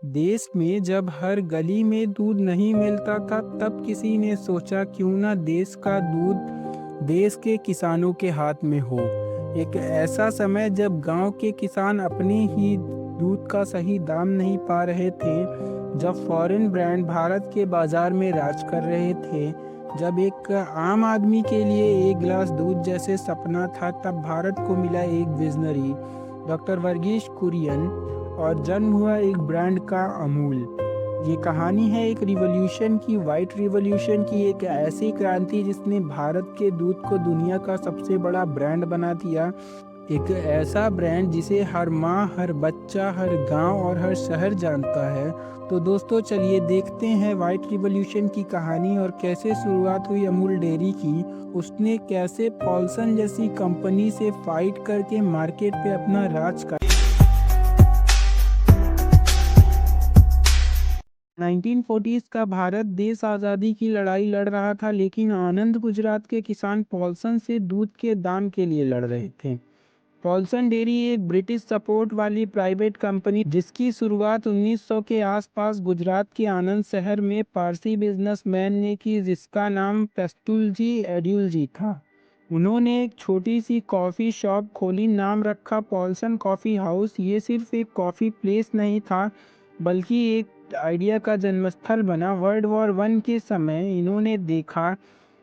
देश में जब हर गली में दूध नहीं मिलता था, तब किसी ने सोचा क्यों ना देश का दूध देश के किसानों के हाथ में हो। एक ऐसा समय जब गांव के किसान अपने ही दूध का सही दाम नहीं पा रहे थे, जब फॉरेन ब्रांड भारत के बाजार में राज कर रहे थे, जब एक आम आदमी के लिए एक गिलास दूध जैसे सपना था, तब भारत को मिला एक विजनरी, डॉक्टर वर्गीश कुरियन, और जन्म हुआ एक ब्रांड का अमूल। ये कहानी है एक रिवॉल्यूशन की, वाइट रिवॉल्यूशन की, एक ऐसी क्रांति जिसने भारत के दूध को दुनिया का सबसे बड़ा ब्रांड बना दिया। एक ऐसा ब्रांड जिसे हर माँ, हर बच्चा, हर गांव और हर शहर जानता है। तो दोस्तों चलिए देखते हैं वाइट रिवॉल्यूशन की कहानी और कैसे शुरुआत हुई अमूल डेयरी की। उसने कैसे पॉल्सन जैसी कंपनी से फाइट करके मार्केट पे अपना राज का 1940s का भारत देश आज़ादी की लड़ाई लड़ रहा था, लेकिन आनंद गुजरात के किसान पॉल्सन से दूध के दाम के लिए लड़ रहे थे। पॉल्सन डेयरी एक ब्रिटिश सपोर्ट वाली प्राइवेट कंपनी जिसकी शुरुआत 1900 के आसपास गुजरात के आनंद शहर में पारसी बिजनेसमैन ने की, जिसका नाम पेस्तुलजी एड्यूलजी था। उन्होंने एक छोटी सी कॉफ़ी शॉप खोली, नाम रखा पॉल्सन कॉफ़ी हाउस। ये सिर्फ एक कॉफ़ी प्लेस नहीं था, बल्कि एक आइडिया का जन्मस्थल बना। वर्ल्ड वॉर वन के समय इन्होंने देखा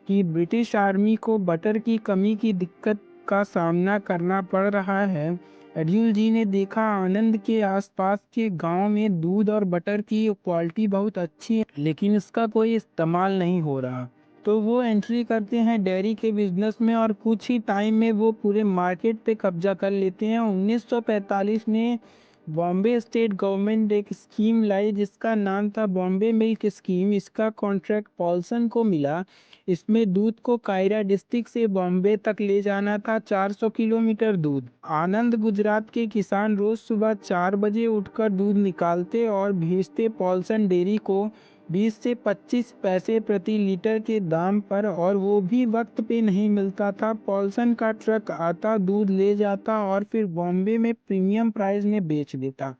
कि ब्रिटिश आर्मी को बटर की कमी की दिक्कत का सामना करना पड़ रहा है। एड्यूल जी ने देखा आनंद के आसपास के गांव में दूध और बटर की क्वालिटी बहुत अच्छी है, लेकिन इसका कोई इस्तेमाल नहीं हो रहा। तो वो एंट्री करते हैं डेयरी के बिजनेस में और कुछ ही टाइम में वो पूरे मार्केट पे कब्जा कर लेते हैं। 1945 में बॉम्बे स्टेट गवर्नमेंट एक स्कीम लाई जिसका नाम था बॉम्बे मिल्क स्कीम। इसका कॉन्ट्रैक्ट पॉल्सन को मिला। इसमें दूध को कायरा डिस्ट्रिक्ट से बॉम्बे तक ले जाना था, 400 किलोमीटर दूध। आनंद गुजरात के किसान रोज सुबह 4 बजे उठकर दूध निकालते और भेजते पॉल्सन डेयरी को 20 से 25 पैसे प्रति लीटर के दाम पर, और वो भी वक्त पे नहीं मिलता था। पॉल्सन का ट्रक आता, दूध ले जाता और फिर बॉम्बे में प्रीमियम प्राइस में बेच देता।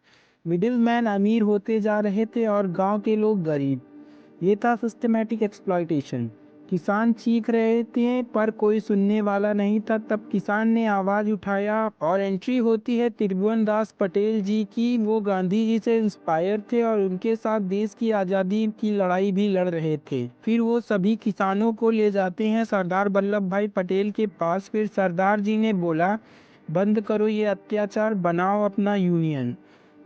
मिडिलमैन अमीर होते जा रहे थे और गांव के लोग गरीब। ये था सिस्टमैटिक एक्सप्लॉयटेशन। किसान चीख रहे थे पर कोई सुनने वाला नहीं था। तब किसान ने आवाज उठाया और एंट्री होती है त्रिभुवन दास पटेल जी की। वो गांधी जी से इंस्पायर थे और उनके साथ देश की आज़ादी की लड़ाई भी लड़ रहे थे। फिर वो सभी किसानों को ले जाते हैं सरदार वल्लभ भाई पटेल के पास। फिर सरदार जी ने बोला, बंद करो ये अत्याचार, बनाओ अपना यूनियन।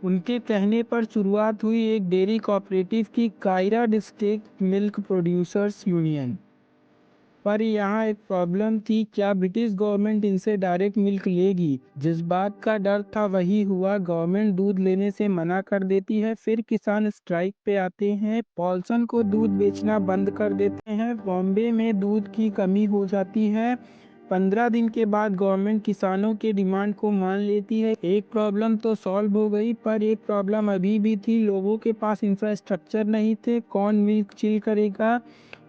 उनके कहने पर शुरुआत हुई एक डेयरी कोऑपरेटिव की, Kaira district milk producers union. पर यहाँ एक प्रॉब्लम थी, क्या ब्रिटिश गवर्नमेंट इनसे डायरेक्ट मिल्क लेगी? जिस बात का डर था वही हुआ, गवर्नमेंट दूध लेने से मना कर देती है। फिर किसान स्ट्राइक पे आते हैं, पॉल्सन को दूध बेचना बंद कर देते हैं। बॉम्बे में दूध की कमी हो जाती है। 15 दिन के बाद गवर्नमेंट किसानों के डिमांड को मान लेती है। एक प्रॉब्लम तो सॉल्व हो गई, पर एक प्रॉब्लम अभी भी थी, लोगों के पास इंफ्रास्ट्रक्चर नहीं थे। कौन मिल्क चिल करेगा,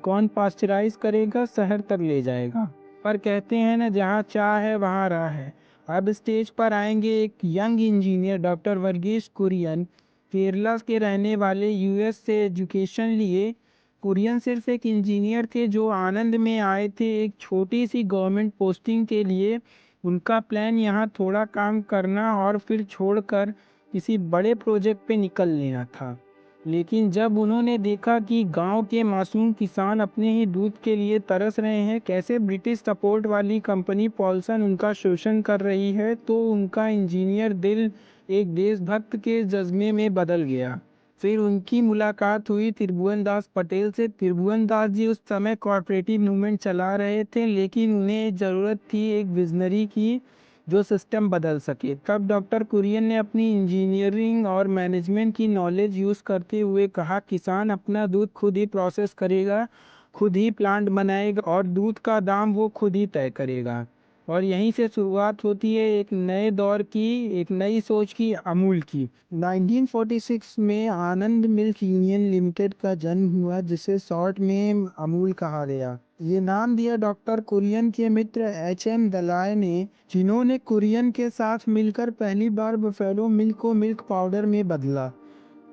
कौन पास्चराइज करेगा, शहर तक ले जाएगा। पर कहते हैं ना, जहाँ चाह है वहाँ राह है। अब स्टेज पर आएंगे एक young engineer, doctor Verghese Kurien, Kerala के रहने वाले, यूएस से एजुकेशन लिए। कुरियन सिर्फ एक इंजीनियर थे जो आनंद में आए थे एक छोटी सी गवर्नमेंट पोस्टिंग के लिए। उनका प्लान यहाँ थोड़ा काम करना और फिर छोड़कर किसी बड़े प्रोजेक्ट पे निकल लेना था। लेकिन जब उन्होंने देखा कि गांव के मासूम किसान अपने ही दूध के लिए तरस रहे हैं, कैसे ब्रिटिश सपोर्ट वाली कंपनी पॉल्सन उनका शोषण कर रही है, तो उनका इंजीनियर दिल एक देशभक्त के जज्बे में बदल गया। फिर उनकी मुलाकात हुई त्रिभुवन दास पटेल से। त्रिभुवन दास जी उस समय कॉरपोरेटिव मूवमेंट चला रहे थे, लेकिन उन्हें ज़रूरत थी एक विजनरी की जो सिस्टम बदल सके। तब डॉक्टर कुरियन ने अपनी इंजीनियरिंग और मैनेजमेंट की नॉलेज यूज़ करते हुए कहा, किसान अपना दूध खुद ही प्रोसेस करेगा, खुद ही प्लांट बनाएगा और दूध का दाम वो खुद ही तय करेगा। और यहीं से शुरुआत होती है एक नए दौर की, एक नई सोच की, अमूल की। 1946 में आनंद मिल्क यूनियन लिमिटेड का जन्म हुआ, जिसे शॉर्ट में अमूल कहा गया। ये नाम दिया डॉक्टर कुरियन के मित्र एच.एम. दलाय ने, जिन्होंने कुरियन के साथ मिलकर पहली बार बफेलो मिल्क को मिल्क पाउडर में बदला।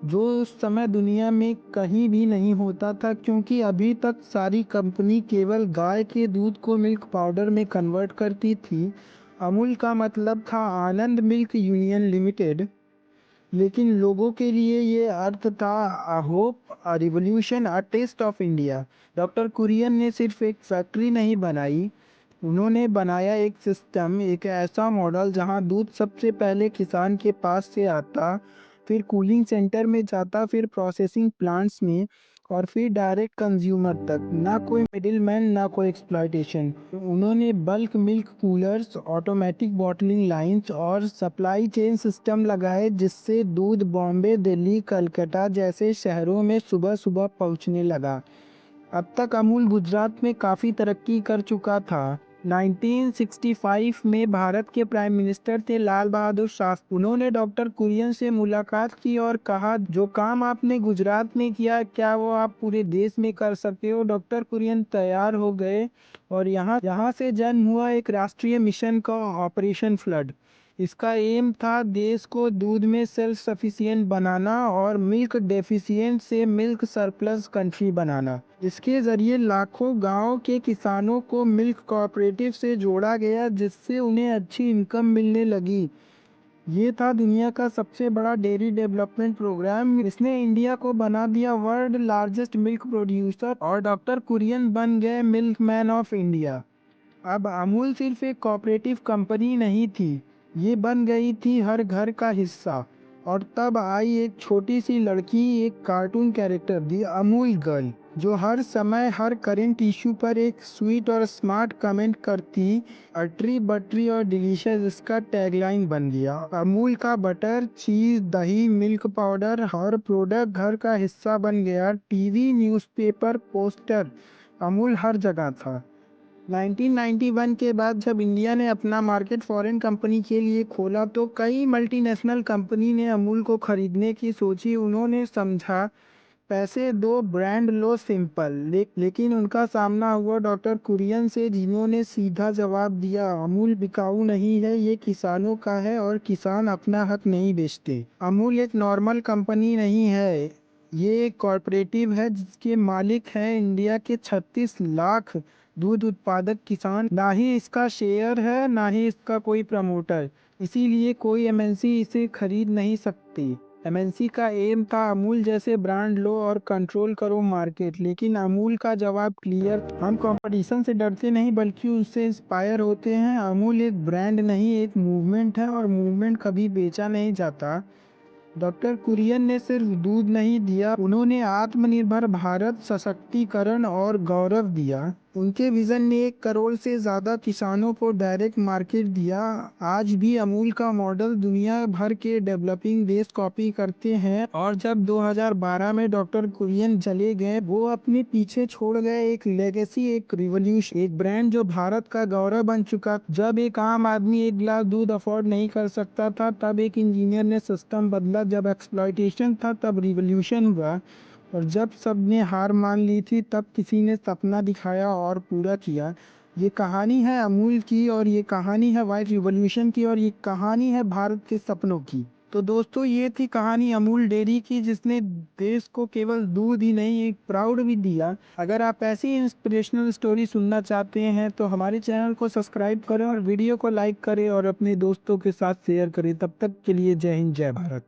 जो उस समय दुनिया में कहीं भी नहीं होता था, क्योंकि अभी तक सारी कंपनी केवल गाय के दूध को मिल्क पाउडर में कन्वर्ट करती थी। अमूल का मतलब था आनंद मिल्क यूनियन लिमिटेड, लेकिन लोगों के लिए ये अर्थ था a hope, a revolution, a taste of India. Doctor Kurien ने सिर्फ एक फैक्ट्री नहीं बनाई, उन्होंने बनाया एक सिस्टम, एक ऐसा मॉडल जहां दूध सबसे पहले किसान के पास से आता, फिर कूलिंग सेंटर में जाता, फिर प्रोसेसिंग प्लांट्स में, और फिर डायरेक्ट कंज्यूमर तक। ना कोई मिडिलमैन, ना कोई एक्सप्लॉयटेशन। उन्होंने bulk milk coolers, automatic bottling lines और सप्लाई चेन सिस्टम लगाए, जिससे दूध बॉम्बे, दिल्ली, कलकत्ता जैसे शहरों में सुबह सुबह पहुंचने लगा। अब तक अमूल गुजरात में काफ़ी तरक्की कर चुका था। 1965 में भारत के प्राइम मिनिस्टर थे लाल बहादुर शास्त्री। उन्होंने डॉक्टर कुरियन से मुलाकात की और कहा, जो काम आपने गुजरात में किया, क्या वो आप पूरे देश में कर सकते हो? डॉक्टर कुरियन तैयार हो गए और यहाँ से जन्म हुआ एक राष्ट्रीय मिशन का ऑपरेशन फ्लड। इसका एम था देश को दूध में सेल्फ सफिशिएंट बनाना और मिल्क डेफिशिएंट से मिल्क सरप्लस कंट्री बनाना। इसके जरिए लाखों गांव के किसानों को मिल्क कोऑपरेटिव से जोड़ा गया, जिससे उन्हें अच्छी इनकम मिलने लगी। ये था दुनिया का सबसे बड़ा डेयरी डेवलपमेंट प्रोग्राम। इसने इंडिया को बना दिया वर्ल्ड लार्जेस्ट मिल्क प्रोड्यूसर, और डॉक्टर कुरियन बन गए मिल्क मैन ऑफ इंडिया। अब अमूल सिर्फ एक कोऑपरेटिव कंपनी नहीं थी, ये बन गई थी हर घर का हिस्सा। और तब आई एक छोटी सी लड़की, एक कार्टून कैरेक्टर, दी अमूल गर्ल, जो हर समय हर करंट इशू पर एक स्वीट और स्मार्ट कमेंट करती। अटरी बटरी और डिलीशियस इसका टैगलाइन बन गया। अमूल का बटर, चीज, दही, मिल्क पाउडर, हर प्रोडक्ट घर का हिस्सा बन गया। टीवी, न्यूज़पेपर, पोस्टर, अमूल हर जगह था। 1991 के बाद जब इंडिया ने अपना मार्केट फॉरेन कंपनी के लिए खोला, तो कई मल्टीनेशनल कंपनी ने अमूल को खरीदने की सोची। उन्होंने समझा, पैसे दो, ब्रांड लो, सिंपल। लेकिन उनका सामना हुआ डॉक्टर कुरियन से, जिन्होंने सीधा जवाब दिया, अमूल बिकाऊ नहीं है, ये किसानों का है और किसान अपना हक नहीं बेचते। अमूल एक नॉर्मल कंपनी नहीं है, ये एक कॉरपोरेटिव है, जिसके मालिक हैं इंडिया के 36 लाख दूध उत्पादक किसान। ना ही इसका शेयर है, ना ही इसका कोई प्रमोटर, इसीलिए कोई एमएनसी इसे खरीद नहीं सकती। एमएनसी का एम था अमूल जैसे ब्रांड लो और कंट्रोल करो मार्केट, लेकिन अमूल का जवाब क्लियर, हम कंपटीशन से डरते नहीं बल्कि उससे इंस्पायर होते हैं। अमूल एक ब्रांड नहीं, एक मूवमेंट है, और मूवमेंट कभी बेचा नहीं जाता। डॉक्टर कुरियन ने सिर्फ दूध नहीं दिया, उन्होंने आत्मनिर्भर भारत, सशक्तिकरण और गौरव दिया। उनके विजन ने 1 करोड़ से ज़्यादा किसानों को डायरेक्ट मार्केट दिया। आज भी अमूल का मॉडल दुनिया भर के डेवलपिंग देश कॉपी करते हैं, और जब 2012 में डॉक्टर कुरियन चले गए, वो अपने पीछे छोड़ गए एक लेगेसी, एक रिवॉल्यूशन, एक ब्रांड जो भारत का गौरव बन चुका। जब एक आम आदमी एक गिलास दूध अफोर्ड नहीं कर सकता था, तब एक इंजीनियर ने सिस्टम बदला। जब एक्सप्लॉयटेशन था, तब रिवॉल्यूशन हुआ। और जब सबने हार मान ली थी, तब किसी ने सपना दिखाया और पूरा किया। ये कहानी है अमूल की, और ये कहानी है वाइट रिवॉल्यूशन की, और ये कहानी है भारत के सपनों की। तो दोस्तों, ये थी कहानी अमूल डेयरी की, जिसने देश को केवल दूध ही नहीं, एक प्राउड भी दिया। अगर आप ऐसी इंस्पिरेशनल स्टोरी सुनना चाहते हैं, तो हमारे चैनल को सब्सक्राइब करें और वीडियो को लाइक करें और अपने दोस्तों के साथ शेयर करें। तब तक के लिए जय हिंद, जय भारत।